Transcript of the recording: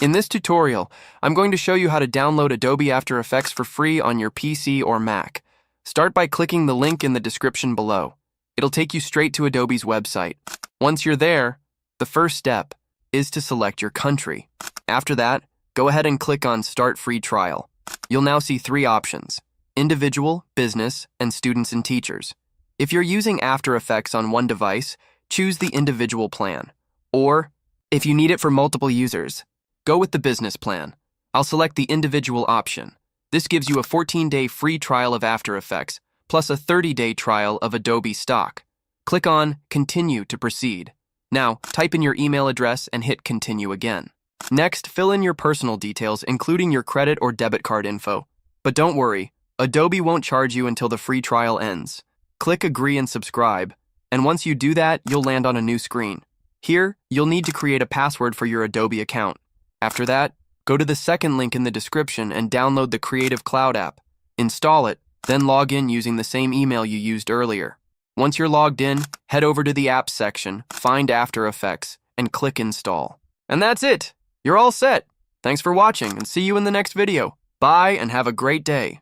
In this tutorial, I'm going to show you how to download Adobe After Effects for free on your PC or Mac. Start by clicking the link in the description below. It'll take you straight to Adobe's website. Once you're there, the first step is to select your country. After that, go ahead and click on Start Free Trial. You'll now see three options: individual, business, and students and teachers. If you're using After Effects on one device, choose the individual plan. Or, if you need it for multiple users, go with the business plan. I'll select the individual option. This gives you a 14-day free trial of After Effects, plus a 30-day trial of Adobe stock. Click on Continue to proceed. Now, type in your email address and hit Continue again. Next, fill in your personal details, including your credit or debit card info. But don't worry, Adobe won't charge you until the free trial ends. Click Agree and Subscribe, and once you do that, you'll land on a new screen. Here, you'll need to create a password for your Adobe account. After that, go to the second link in the description and download the Creative Cloud app. Install it, then log in using the same email you used earlier. Once you're logged in, head over to the Apps section, find After Effects, and click Install. And that's it! You're all set! Thanks for watching, and see you in the next video. Bye, and have a great day.